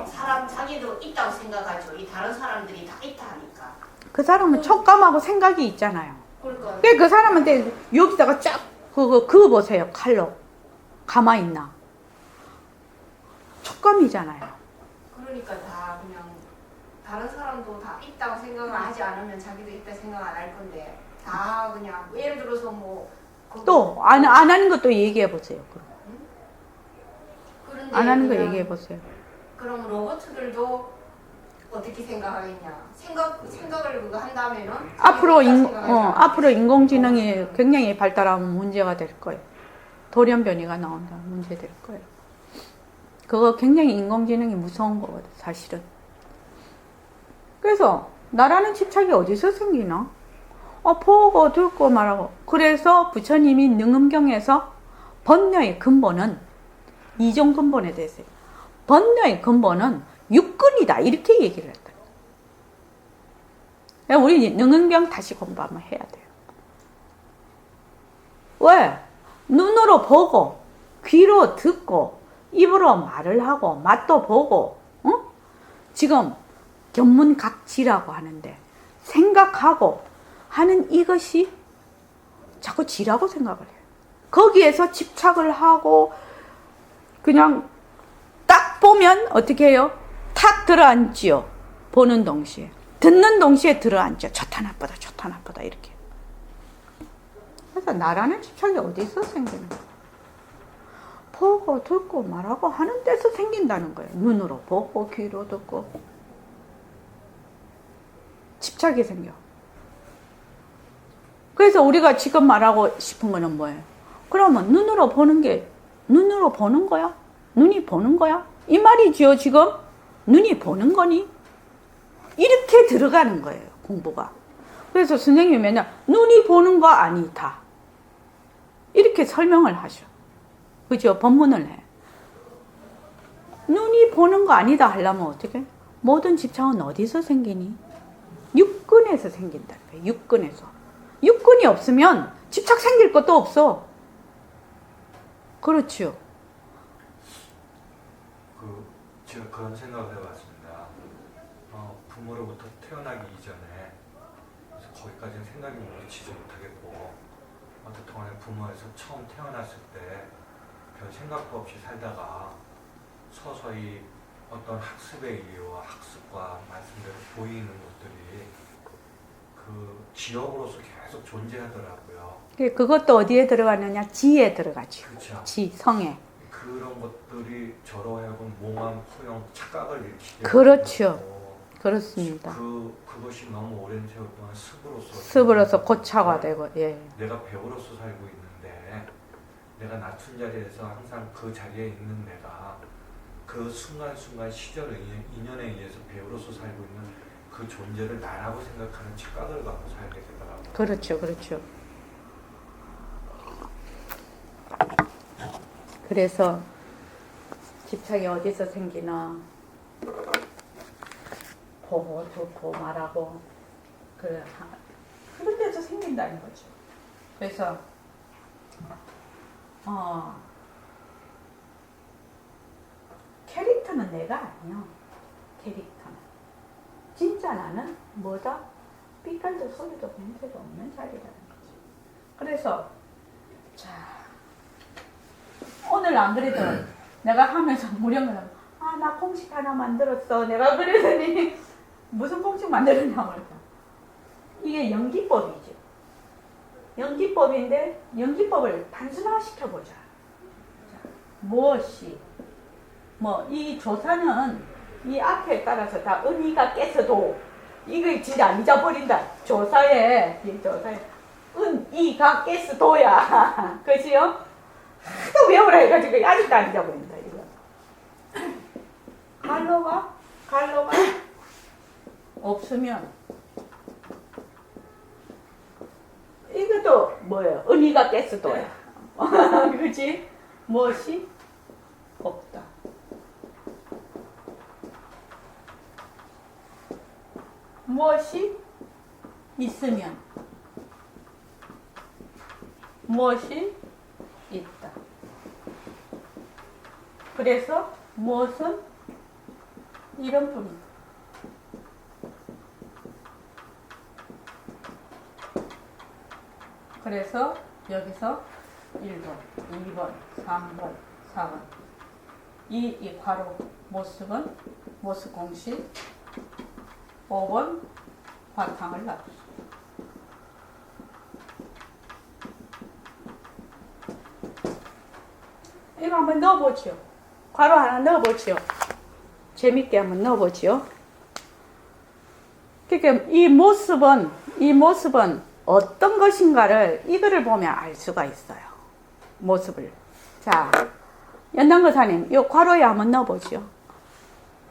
Speaker 3: 사람 자기도 있다고 생각하죠. 이 다른 사람들이 다 있다 하니까.
Speaker 1: 그 사람은 촉감하고 생각이 있잖아요.
Speaker 3: 그러니까
Speaker 1: 그 사람한테 여기다가 쫙 그거 보세요. 칼로 가만히 있나? 촉감이잖아요.
Speaker 3: 그러니까 다 그냥 다른 사람도 다 있다고 생각을 하지 않으면 자기도 있다 생각 안 할 건데 다 그냥 예를 들어서 뭐
Speaker 1: 또 안 하는 것도 얘기해 보세요.
Speaker 3: 그런데
Speaker 1: 안 하는 거
Speaker 3: 그냥
Speaker 1: 얘기해 보세요.
Speaker 3: 그럼 로봇들도 어떻게 생각하겠냐? 생각을 그거 한다면은
Speaker 1: 앞으로 인공지능이 굉장히 발달하면 문제가 될 거예요. 돌연변이가 나온다 문제 될 거예요. 그거 굉장히 인공지능이 무서운 거거든 사실은. 그래서 나라는 집착이 어디서 생기나? 보고 듣고 말하고. 그래서 부처님이 능음경에서 번뇌의 근본은 이종 근본에 대해서 번뇌의 근본은 육근이다 이렇게 얘기를 했다. 우리 능음경 다시 공부 한번 해야 돼요. 왜? 눈으로 보고 귀로 듣고 입으로 말을 하고 맛도 보고 지금 견문각지라고 하는데 생각하고 하는 이것이 자꾸 지라고 생각을 해요. 거기에서 집착을 하고 그냥 딱 보면 어떻게 해요? 탁 들어앉지요. 보는 동시에. 듣는 동시에 들어앉죠. 좋다 나쁘다 좋다 나쁘다 이렇게. 그래서 나라는 집착이 어디서 생기는 거예요? 보고 듣고 말하고 하는 데서 생긴다는 거예요. 눈으로 보고 귀로 듣고 집착이 생겨. 그래서 우리가 지금 말하고 싶은 거는 뭐예요? 그러면 눈으로 보는 거야? 눈이 보는 거야? 이 말이지요. 지금 눈이 보는 거니? 이렇게 들어가는 거예요. 공부가. 그래서 선생님이 맨날 눈이 보는 거 아니다. 이렇게 설명을 하셔. 그죠? 법문을 해. 눈이 보는 거 아니다 하려면 어떻게? 모든 집착은 어디서 생기니? 육근에서 생긴다는 거예요. 육근에서. 육근이 없으면 집착 생길 것도 없어. 그렇죠.
Speaker 2: 제가 그런 생각을 해봤습니다. 부모로부터 태어나기 이전에 그래서 거기까지는 생각이 미치지 못하겠고 어떤 동안에 부모에서 처음 태어났을 때 별 생각도 없이 살다가 서서히 어떤 학습에 의해와 학습과 말씀대로 보이는 것들이 그 지역으로서 계속 존재하더라고요.
Speaker 1: 그것도 어디에 들어가느냐? 지에 들어가죠.
Speaker 2: 그렇죠.
Speaker 1: 지, 성에.
Speaker 2: 그런 것들이 저로 하여금 몽환, 포용, 착각을 일으키게
Speaker 1: 그렇죠.
Speaker 2: 만들고
Speaker 1: 그렇습니다.
Speaker 2: 그것이 너무 오랜 세월 동안
Speaker 1: 습으로서 고착화되고, 예.
Speaker 2: 내가 배우로서 살고 있는데 내가 낮춘 자리에서 항상 그 자리에 있는 내가 그 순간순간 시절 인연에 의해서 배우로서 살고 있는 그 존재를 나라고 생각하는 착각을 갖고 살게 되더라고요.
Speaker 1: 그렇죠, 그렇죠. 그래서 집착이 어디서 생기나 보고 듣고 말하고 그런 데서 생긴다는 거죠. 그래서 캐릭터는 내가 아니야. 캐릭터는 진짜 나는 뭐다? 삐깔도 소리도 냄새도 없는 자리라는 거죠. 그래서 자 오늘 안 그래도 내가 하면서 무령을 나 공식 하나 만들었어. 내가 그러더니 무슨 공식 만들었냐고 그랬다. 이게 연기법이죠. 연기법인데 연기법을 단순화시켜보자. 무엇이 이 조사는 이 앞에 따라서 다 은이가 깼어도 이거 진짜 안 잊어버린다. 조사에 은이가 깼어도야. 그지요? 또 외우라 해가지고 아직도 안 잊어버린다. 이거 갈로가 없으면 이것도 뭐예요? 은이가 깼어도야. 그지? 무엇이 없다. 무엇이 있으면 무엇이 있다. 그래서 무엇은 이런 뿐이다. 그래서 여기서 1번, 2번, 3번, 4번 이 괄호 모습은 모습 공식 5번 바탕을 놔두죠. 이거 한번 넣어보죠. 괄호 하나 넣어보죠. 재밌게 한번 넣어보죠. 그러니까 이 모습은 어떤 것인가를 이거를 보면 알 수가 있어요. 모습을. 자, 연단거사님, 이 괄호에 한번 넣어보죠.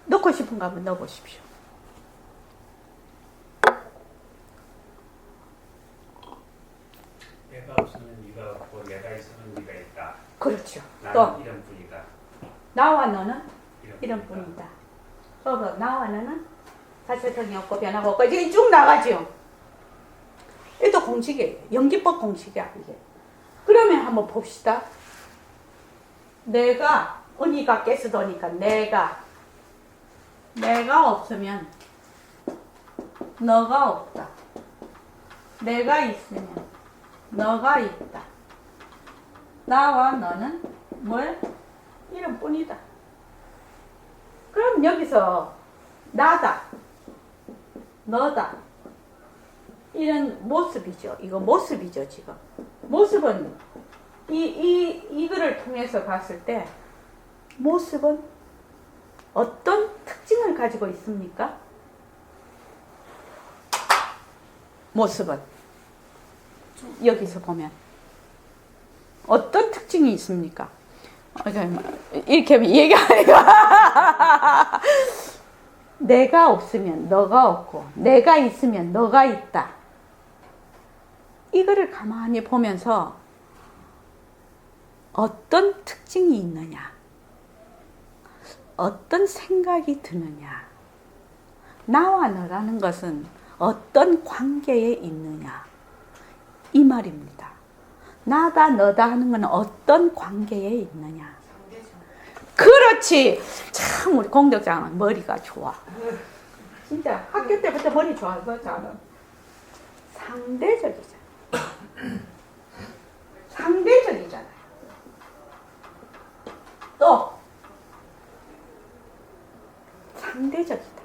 Speaker 1: 넣고 싶은 거 한번 넣어보십시오.
Speaker 6: 얘가 없으면 네가 없고 얘가 있으면 네가 있다.
Speaker 1: 그렇죠.
Speaker 6: 나는
Speaker 1: 또
Speaker 6: 이런 뿐이다.
Speaker 1: 나와 너는 이런 뿐이다. 또 나와 너는 사실성이 없고 변화가 없고 이제 쭉 나가죠. 이것도 공식이에요. 연기법 공식이야 이게. 그러면 한번 봅시다. 내가 언니가 깨스도니까 내가 없으면 너가 없다. 내가 있으면 너가 있다. 나와 너는 뭘? 이름뿐이다. 그럼 여기서 나다, 너다, 이런 모습이죠. 이거 모습이죠, 지금. 모습은 이거를 통해서 봤을 때 모습은 어떤 특징을 가지고 있습니까? 모습은 여기서 보면 어떤 특징이 있습니까? 이렇게 얘기하니까 내가 없으면 너가 없고 내가 있으면 너가 있다. 이거를 가만히 보면서 어떤 특징이 있느냐, 어떤 생각이 드느냐, 나와 너라는 것은 어떤 관계에 있느냐, 이 말입니다. 나다 너다 하는 건 어떤 관계에 있느냐. 그렇지. 참 우리 공덕장은 머리가 좋아. 진짜 학교 때부터 머리 좋아서 저는 상대적이잖아. 상대적이잖아요. 또 상대적이다.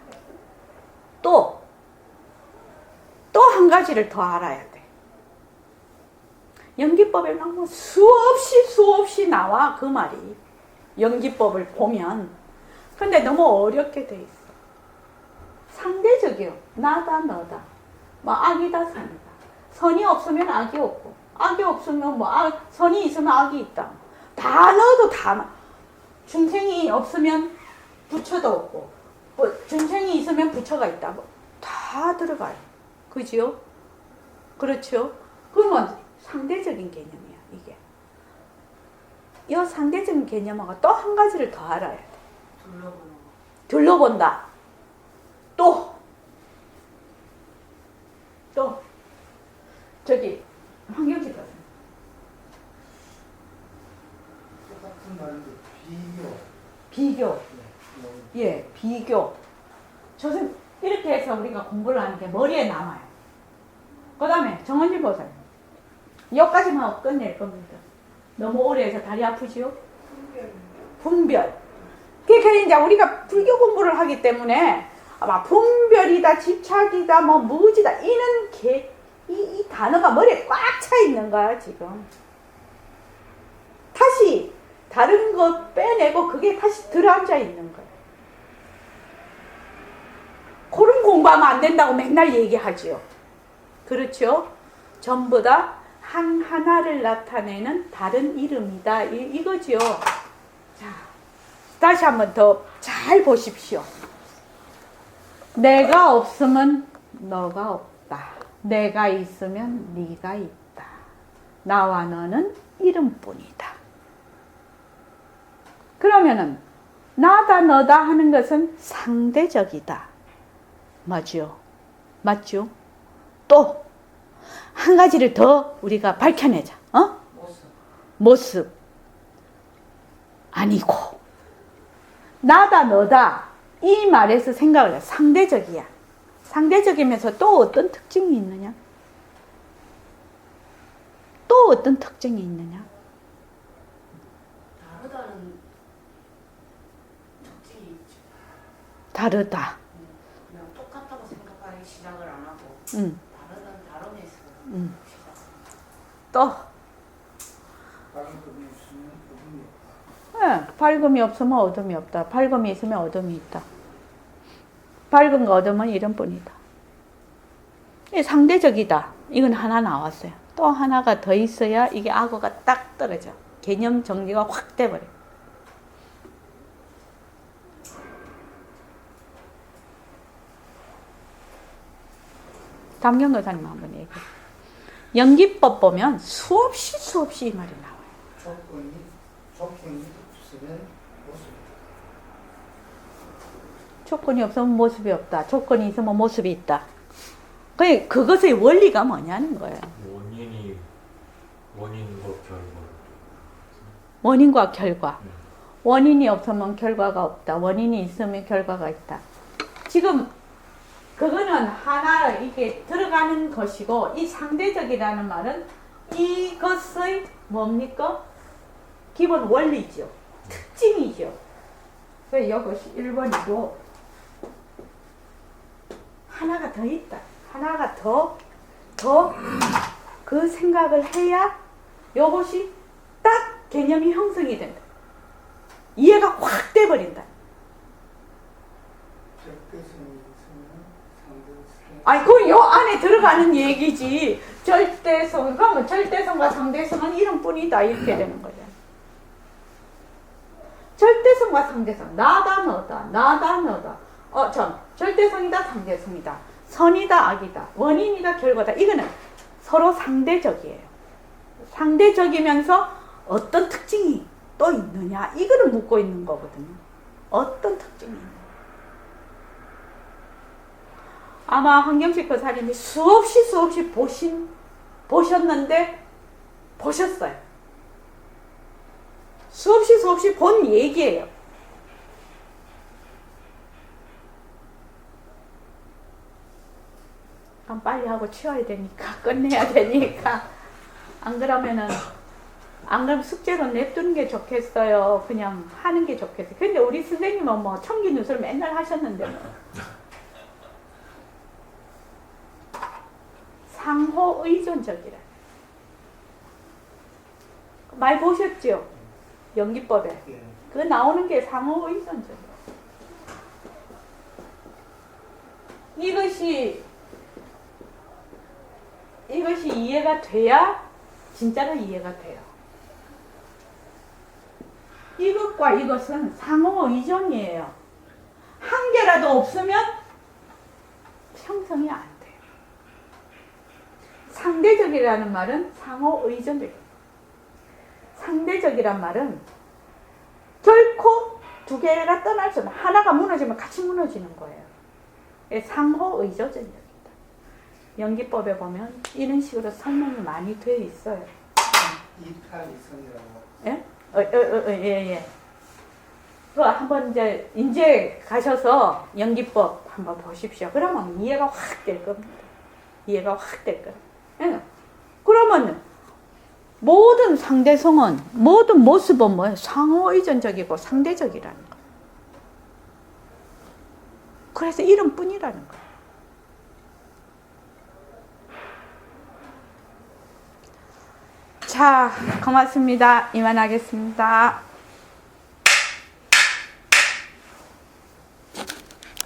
Speaker 1: 또 한 가지를 더 알아야 돼. 연기법에 뭐 수없이 나와 그 말이. 연기법을 보면. 근데 너무 어렵게 돼 있어. 상대적이요. 나다 너다. 뭐 악이다 선이다. 선이 없으면 악이 없고 악이 없으면 뭐 선이 있으면 악이 있다. 다 넣어도 다. 중생이 없으면 부처도 없고 뭐 중생이 있으면 부처가 있다. 뭐 다 들어가요. 그지요? 그렇죠? 그러면 상대적인 개념이야 이게. 이 상대적인 개념하고 또 한 가지를 더 알아야 돼. 둘러본다. 또 저기 황경지 교수님.
Speaker 7: 똑같은 말인데
Speaker 1: 비교. 예, 비교. 저는 이렇게 해서 우리가 공부를 하는 게 머리에 남아요. 그 다음에 정원진 보세요. 여기까지만 끝낼 겁니다. 너무 오래 해서 다리 아프지요? 분별. 그러니까 이제 우리가 불교 공부를 하기 때문에 아마 분별이다, 집착이다, 뭐 무지다 이는 이 단어가 머리에 꽉 차 있는 거야 지금. 다시 다른 거 빼내고 그게 다시 들어앉아 있는 거야. 그런 공부하면 안 된다고 맨날 얘기하지요. 그렇죠? 전부 다 하나를 나타내는 다른 이름이다. 이거지요. 자, 다시 한번 더 잘 보십시오. 내가 없으면 너가 없다. 내가 있으면 네가 있다. 나와 너는 이름뿐이다. 그러면은 나다 너다 하는 것은 상대적이다. 맞죠? 맞죠? 또 한 가지를 더 우리가 밝혀내자. 모습. 아니고 나다 너다 이 말에서 생각을 해. 상대적이야. 상대적이면서 또 어떤 특징이 있느냐? 또 어떤 특징이 있느냐?
Speaker 3: 다르다는 특징이 있죠.
Speaker 1: 다르다.
Speaker 3: 그냥 똑같다고 생각하기 시작을 안 하고 다름에서 시작.
Speaker 1: 또
Speaker 7: 밝음이 있으면 어둠이 없다.
Speaker 1: 네, 밝음이 없으면 어둠이 없다. 밝음이 있으면 어둠이 있다. 밝음과 어둠은 이름뿐이다. 상대적이다. 이건 하나 나왔어요. 또 하나가 더 있어야 이게 악어가 딱 떨어져. 개념 정리가 확 돼버려. 담경 교사님 한번 얘기해. 연기법 보면 수없이 이 말이 나와요.
Speaker 7: 조건이 없으면 모습이다.
Speaker 1: 조건이 없으면 모습이 없다. 조건이 있으면 모습이 있다. 그것의 원리가 뭐냐는 거예요.
Speaker 4: 원인과 결과.
Speaker 1: 원인과 결과. 원인이 없으면 결과가 없다. 원인이 있으면 결과가 있다. 지금 그거는 하나 이게 들어가는 것이고 이 상대적이라는 말은 이것의 뭡니까? 기본 원리죠. 특징이죠. 그래서 이것이 1번이고 하나가 더 있다. 하나가 더 그 생각을 해야 이것이 딱 개념이 형성이 된다. 이해가 확 돼버린다.
Speaker 7: 절대성이 있으면 상대성.
Speaker 1: 아니, 그 요 안에 들어가는 얘기지. 절대성, 그러면 절대성과 상대성은 이름뿐이다. 이렇게 되는 거잖아. 절대성과 상대성. 나다, 너다. 나다, 너다. 절대성이다, 상대성이다. 선이다, 악이다. 원인이다, 결과다. 이거는 서로 상대적이에요. 상대적이면서 어떤 특징이 또 있느냐. 이거를 묻고 있는 거거든요. 어떤 특징이 있느냐. 아마 황경식 교사님이 수없이 보셨는데 보셨어요. 수없이 본 얘기예요. 그럼 빨리 하고 치워야 되니까 끝내야 되니까 안 그러면 숙제로 냅두는 게 좋겠어요. 그냥 하는 게 좋겠어요. 근데 우리 선생님은 뭐 청기누설 맨날 하셨는데 뭐. 상호 의존적이라. 많이 보셨죠? 연기법에.
Speaker 7: 예.
Speaker 1: 그 나오는 게 상호 의존적이에요. 이것이 이해가 돼야 진짜로 이해가 돼요. 이것과 이것은 상호 의존이에요. 한 개라도 없으면 형성이 안 돼요. 상대적이라는 말은 상호 의존적이에요. 상대적이란 말은 결코 두 개가 떠날 수 없는, 하나가 무너지면 같이 무너지는 거예요. 상호 의존적이다. 연기법에 보면 이런 식으로 설명이 많이 되어 있어요.
Speaker 7: 이탈이성이라고.
Speaker 1: 예? 예. 그거 한번 이제 가셔서 연기법 한번 보십시오. 그러면 이해가 확 될 겁니다. 이해가 확 될 거예요. 예. 그러면 모든 상대성은, 모든 모습은 뭐예요? 상호의존적이고 상대적이라는 거예요. 그래서 이름뿐이라는 거예요. 자, 고맙습니다. 이만하겠습니다.